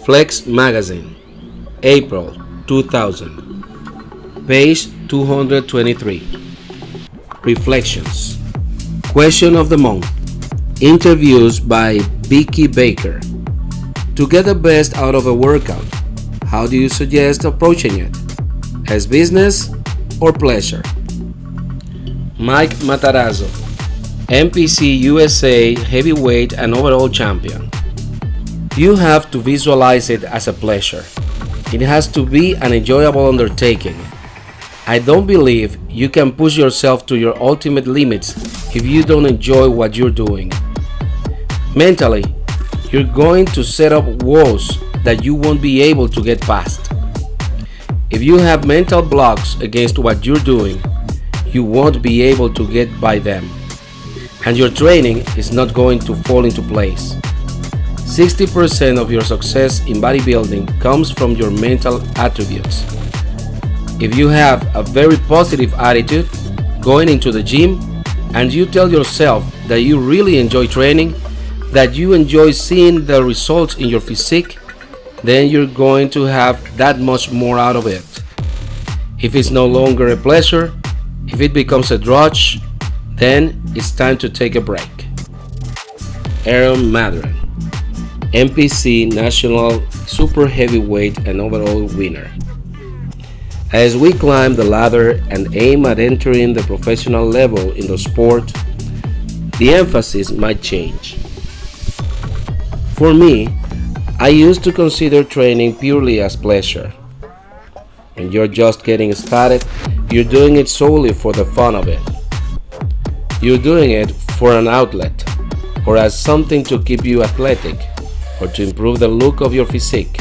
Flex Magazine, April 2000, page 223. Reflections. Question of the month. Interviews by Vicky Baker. To get the best out of a workout, how do you suggest approaching it? As business or pleasure? Mike Matarazzo, MPC USA heavyweight and overall champion. You have to visualize it as a pleasure. It has to be an enjoyable undertaking. I don't believe you can push yourself to your ultimate limits if you don't enjoy what you're doing. Mentally, you're going to set up walls that you won't be able to get past. If you have mental blocks against what you're doing, you won't be able to get by them, and your training is not going to fall into place. 60% of your success in bodybuilding comes from your mental attributes. If you have a very positive attitude going into the gym and you tell yourself that you really enjoy training, that you enjoy seeing the results in your physique, then you're going to have that much more out of it. If it's no longer a pleasure, if it becomes a drudge, then it's time to take a break. Maddron, MPC National Super Heavyweight and Overall winner. As we climb the ladder and aim at entering the professional level in the sport, the emphasis might change. For me, I used to consider training purely as pleasure. When you're just getting started, you're doing it solely for the fun of it. You're doing it for an outlet, or as something to keep you athletic, or to improve the look of your physique.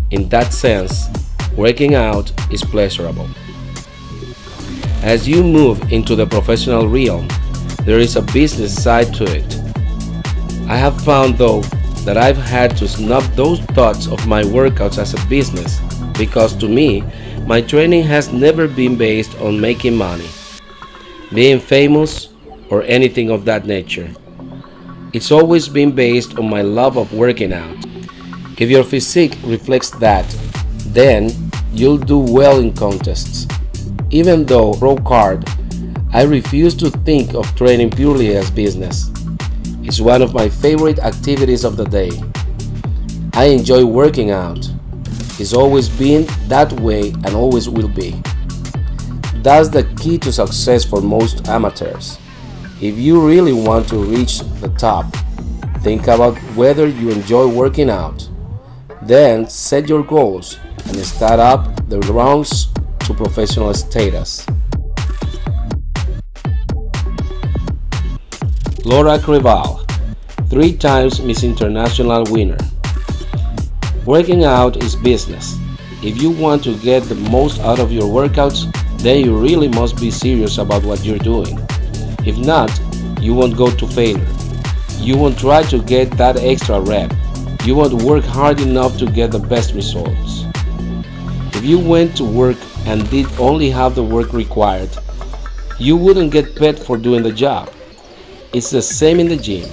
In that sense, working out is pleasurable. As you move into the professional realm, there is a business side to it. I have found, though, that I've had to snub those thoughts of my workouts as a business because, to me, my training has never been based on making money, being famous, or anything of that nature. It's always been based on my love of working out. If your physique reflects that, then you'll do well in contests. Even though pro card, I refuse to think of training purely as business. It's one of my favorite activities of the day. I enjoy working out. It's always been that way and always will be. That's the key to success for most amateurs. If you really want to reach the top, think about whether you enjoy working out. Then set your goals and start up the rungs to professional status. Laura Creavalle, 3 times Miss International winner. Working out is business. If you want to get the most out of your workouts, then you really must be serious about what you're doing. If not, you won't go to failure. You won't try to get that extra rep. You won't work hard enough to get the best results. If you went to work and did only half the work required, you wouldn't get paid for doing the job. It's the same in the gym.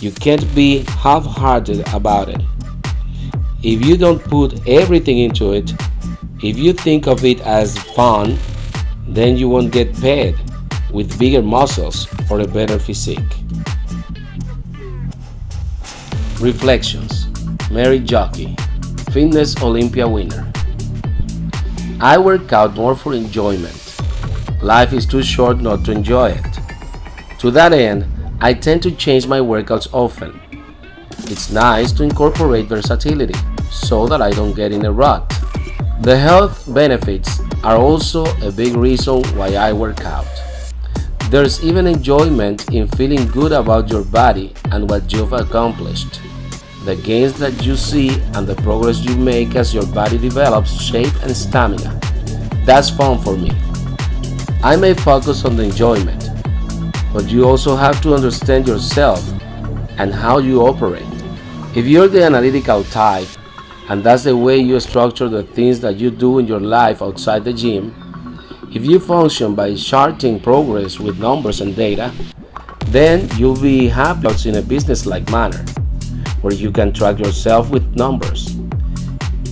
You can't be half-hearted about it. If you don't put everything into it, if you think of it as fun, then you won't get paid with bigger muscles or a better physique. Reflections. Mary Yockey, Fitness Olympia winner. I work out more for enjoyment. Life is too short not to enjoy it. To that end, I tend to change my workouts often. It's nice to incorporate versatility so that I don't get in a rut. The health benefits are also a big reason why I work out. There's even enjoyment in feeling good about your body and what you've accomplished. The gains that you see and the progress you make as your body develops shape and stamina. That's fun for me. I may focus on the enjoyment, but you also have to understand yourself and how you operate. If you're the analytical type, and that's the way you structure the things that you do in your life outside the gym, if you function by charting progress with numbers and data, then you'll be happy in a business-like manner, where you can track yourself with numbers.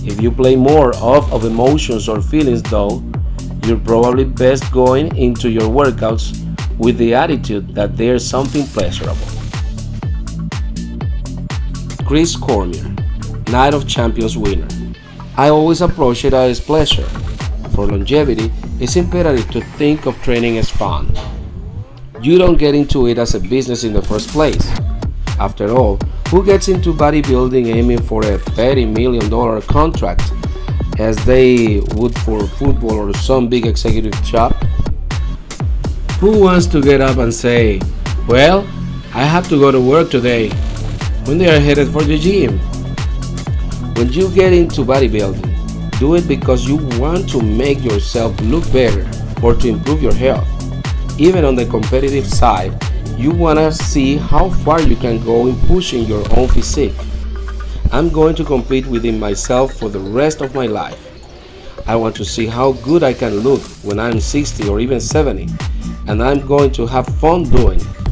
If you play more off of emotions or feelings though, you're probably best going into your workouts with the attitude that there's something pleasurable. Chris Cormier, Night of Champions winner. I always approach it as pleasure. For longevity, it's imperative to think of training as fun. You don't get into it as a business in the first place. After all, who gets into bodybuilding aiming for a petty $1 million contract as they would for football or some big executive job? Who wants to get up and say, well, I have to go to work today, when they are headed for the gym? When you get into bodybuilding, do it because you want to make yourself look better or to improve your health. Even on the competitive side, you want to see how far you can go in pushing your own physique. I'm going to compete within myself for the rest of my life. I want to see how good I can look when I'm 60 or even 70, and I'm going to have fun doing it.